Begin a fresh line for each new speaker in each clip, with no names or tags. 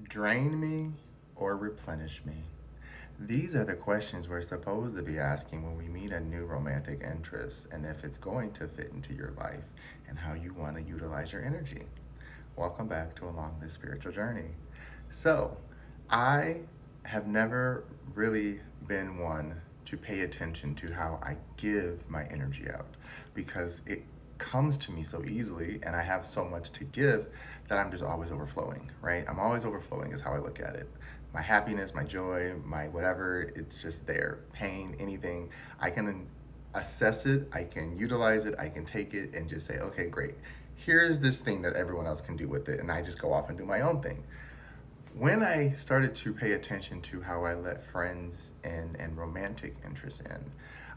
Drain me or replenish me? These are the questions we're supposed to be asking when we meet a new romantic interest and if it's going to fit into your life and how you want to utilize your energy. Welcome back to Along This Spiritual Journey. So, I have never really been one to pay attention to how I give my energy out because it comes to me so easily and I have so much to give that I'm just always overflowing, right? I'm always overflowing, is how I look at it. My happiness, my joy, my whatever, it's just there. Pain, anything. I can assess it, I can utilize it, I can take it and just say, okay, great. Here's this thing that everyone else can do with it, and I just go off and do my own thing. When I started to pay attention to how I let friends and romantic interests in,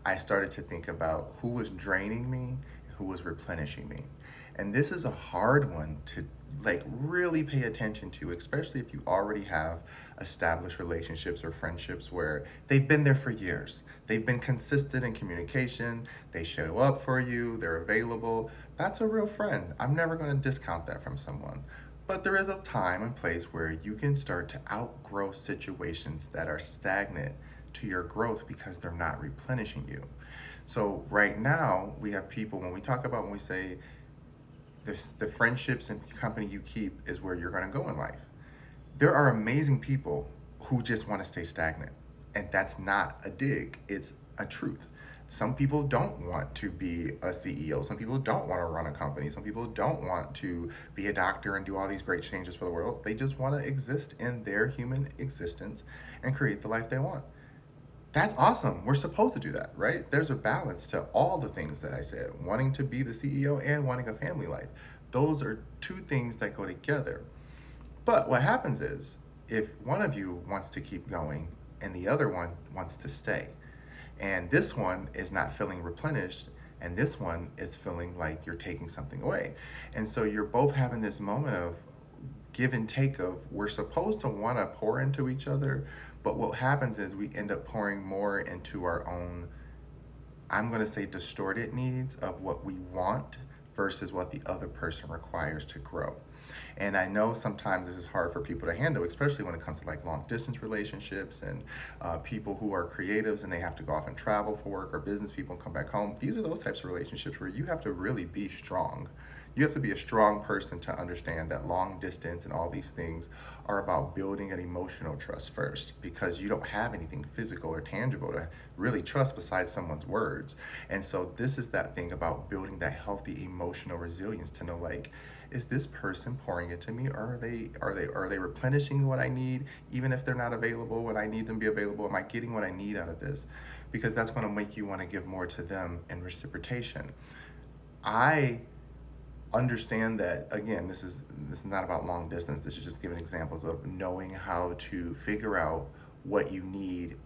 I started to think about who was draining me, who was replenishing me. And this is a hard one to really pay attention to, especially if you already have established relationships or friendships where they've been there for years. They've been consistent in communication, they show up for you, they're available. That's a real friend. I'm never going to discount that from someone. But there is a time and place where you can start to outgrow situations that are stagnant to your growth because they're not replenishing you. So right now, we have people, when we say this, the friendships and company you keep is where you're going to go in life. There are amazing people who just want to stay stagnant. And that's not a dig, it's a truth. Some people don't want to be a CEO. Some people don't want to run a company. Some people don't want to be a doctor and do all these great changes for the world. They just want to exist in their human existence and create the life they want. That's awesome. We're supposed to do that, right? There's a balance to all the things that I said, wanting to be the CEO and wanting a family life. Those are two things that go together. But what happens is, if one of you wants to keep going and the other one wants to stay, and this one is not feeling replenished, and this one is feeling like you're taking something away. And so you're both having this moment of give and take of we're supposed to want to pour into each other, but what happens is we end up pouring more into our own, I'm going to say, distorted needs of what we want versus what the other person requires to grow. And I know sometimes this is hard for people to handle, especially when it comes to long distance relationships and people who are creatives and they have to go off and travel for work, or business people and come back home. These are those types of relationships where you have to really be strong. You have to be a strong person to understand that long distance and all these things are about building an emotional trust first, because you don't have anything physical or tangible to really trust besides someone's words. And so this is that thing about building that healthy emotional resilience to know, is this person pouring into me, or are they replenishing what I need, even if they're not available when I need them to be available? Am I getting what I need out of this? Because that's going to make you want to give more to them in reciprocation. I understand that, again, this is not about long distance. This is just giving examples of knowing how to figure out what you need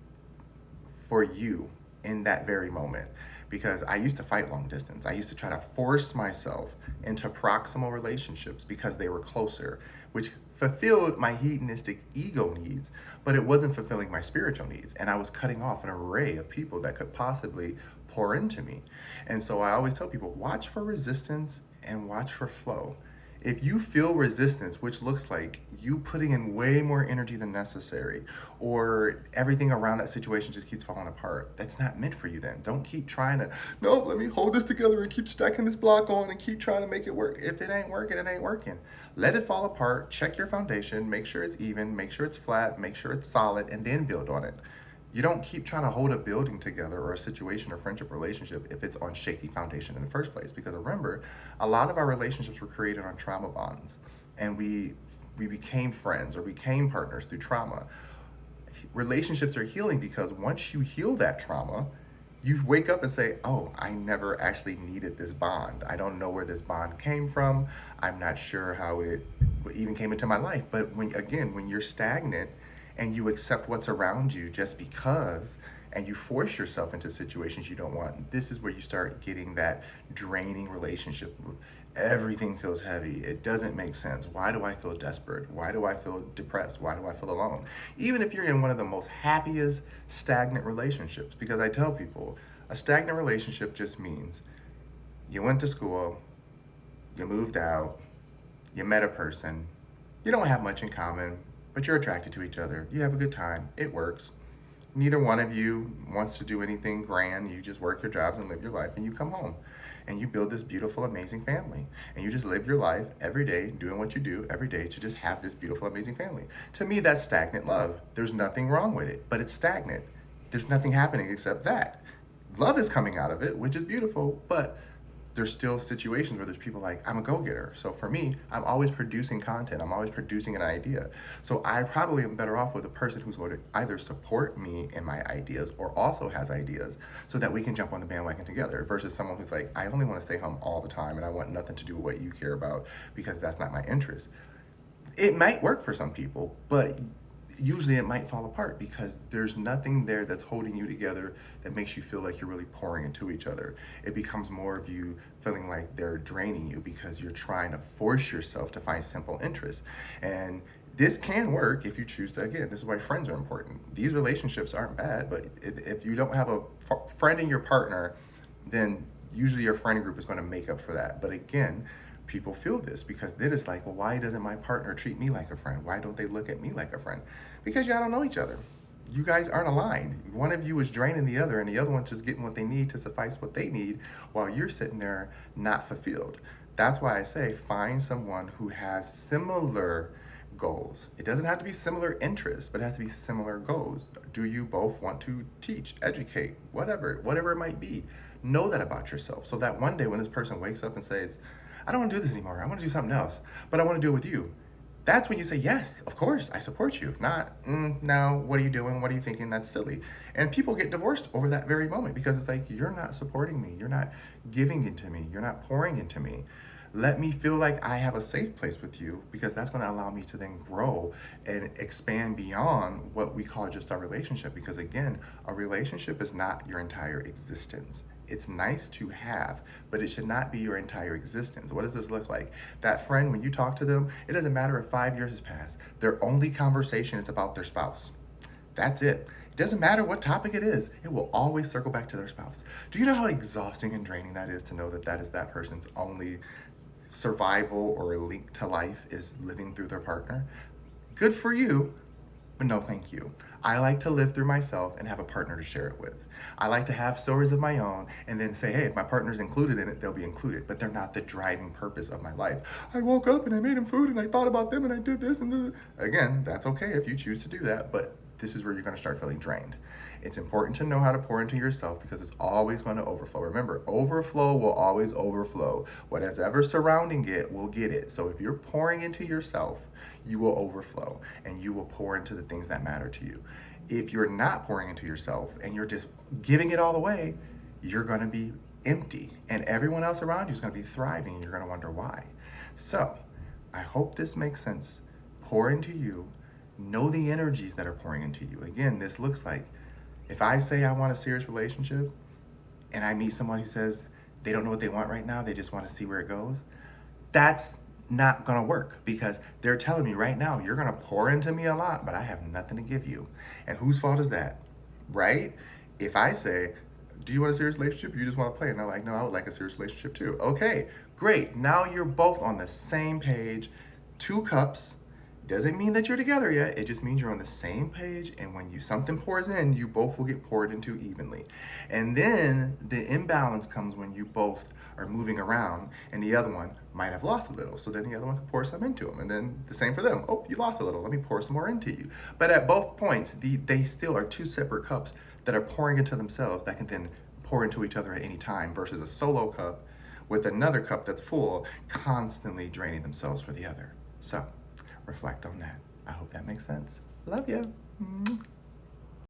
for you in that very moment. Because I used to fight long distance. I used to try to force myself into proximal relationships because they were closer, which fulfilled my hedonistic ego needs, but it wasn't fulfilling my spiritual needs. And I was cutting off an array of people that could possibly pour into me. And so I always tell people, watch for resistance and watch for flow. If you feel resistance, which looks like you putting in way more energy than necessary, or everything around that situation just keeps falling apart, that's not meant for you then. Don't keep trying to, no, let me hold this together and keep stacking this block on and keep trying to make it work. If it ain't working, it ain't working. Let it fall apart, check your foundation, make sure it's even, make sure it's flat, make sure it's solid, and then build on it. You don't keep trying to hold a building together or a situation or friendship relationship if it's on shaky foundation in the first place. Because remember, a lot of our relationships were created on trauma bonds, and we became friends or became partners through trauma. Relationships are healing because once you heal that trauma, you wake up and say, oh, I never actually needed this bond. I don't know where this bond came from. I'm not sure how it even came into my life. But when you're stagnant and you accept what's around you just because, and you force yourself into situations you don't want, this is where you start getting that draining relationship. Everything feels heavy. It doesn't make sense. Why do I feel desperate? Why do I feel depressed? Why do I feel alone? Even if you're in one of the most happiest stagnant relationships, because I tell people, a stagnant relationship just means you went to school, you moved out, you met a person, you don't have much in common, but you're attracted to each other. You have a good time. It works. Neither one of you wants to do anything grand. You just work your jobs and live your life, and you come home and you build this beautiful, amazing family. And you just live your life every day, doing what you do every day to just have this beautiful, amazing family. To me, that's stagnant love. There's nothing wrong with it, but it's stagnant. There's nothing happening except that. Love is coming out of it, which is beautiful, but there's still situations where there's people like, I'm a go-getter. So for me, I'm always producing content. I'm always producing an idea. So I probably am better off with a person who's going to either support me in my ideas or also has ideas so that we can jump on the bandwagon together versus someone who's like, I only want to stay home all the time and I want nothing to do with what you care about because that's not my interest. It might work for some people, but usually it might fall apart because there's nothing there that's holding you together that makes you feel like you're really pouring into each other. It becomes more of you feeling like they're draining you because you're trying to force yourself to find simple interests. And this can work if you choose to. Again, this is why friends are important. These relationships aren't bad, but if you don't have a friend in your partner, then usually your friend group is going to make up for that. But again, people feel this because then it's like, well, why doesn't my partner treat me like a friend? Why don't they look at me like a friend? Because y'all don't know each other. You guys aren't aligned. One of you is draining the other and the other one's just getting what they need to suffice what they need while you're sitting there not fulfilled. That's why I say find someone who has similar goals. It doesn't have to be similar interests, but it has to be similar goals. Do you both want to teach, educate, whatever it might be? Know that about yourself so that one day when this person wakes up and says, I don't want to do this anymore. I want to do something else, but I want to do it with you. That's when you say, yes, of course, I support you. Not, no, what are you doing? What are you thinking? That's silly. And people get divorced over that very moment because it's like, you're not supporting me. You're not giving into me. You're not pouring into me. Let me feel like I have a safe place with you because that's going to allow me to then grow and expand beyond what we call just our relationship. Because again, a relationship is not your entire existence. It's nice to have, but it should not be your entire existence. What does this look like? That friend, when you talk to them, it doesn't matter if 5 years has passed. Their only conversation is about their spouse. That's it. It doesn't matter what topic it is. It will always circle back to their spouse. Do you know how exhausting and draining that is to know that that is that person's only survival or link to life is living through their partner? Good for you, but no thank you. I like to live through myself and have a partner to share it with. I like to have stories of my own and then say, hey, if my partner's included in it, they'll be included, but they're not the driving purpose of my life. I woke up and I made them food and I thought about them and I did this and this. Again, that's okay if you choose to do that, but this is where you're going to start feeling drained. It's important to know how to pour into yourself because it's always going to overflow. Remember, overflow will always overflow. Whatever surrounding it will get it. So if you're pouring into yourself, you will overflow and you will pour into the things that matter to you. If you're not pouring into yourself and you're just giving it all away, you're going to be empty and everyone else around you is going to be thriving and you're going to wonder why. So I hope this makes sense. Pour into you. Know the energies that are pouring into you. Again, this looks like if I say I want a serious relationship and I meet someone who says they don't know what they want right now, they just want to see where it goes, that's not going to work because they're telling me right now, you're going to pour into me a lot, but I have nothing to give you. And whose fault is that, right? If I say, do you want a serious relationship? You just want to play. And they're like, no, I would like a serious relationship too. Okay, great. Now you're both on the same page, 2 cups. Doesn't mean that you're together yet. It just means you're on the same page. And when something pours in, you both will get poured into evenly. And then the imbalance comes when you both are moving around and the other one might have lost a little. So then the other one can pour some into them. And then the same for them. Oh, you lost a little. Let me pour some more into you. But at both points, they still are 2 separate cups that are pouring into themselves that can then pour into each other at any time versus a solo cup with another cup that's full, constantly draining themselves for the other. So reflect on that. I hope that makes sense. Love you.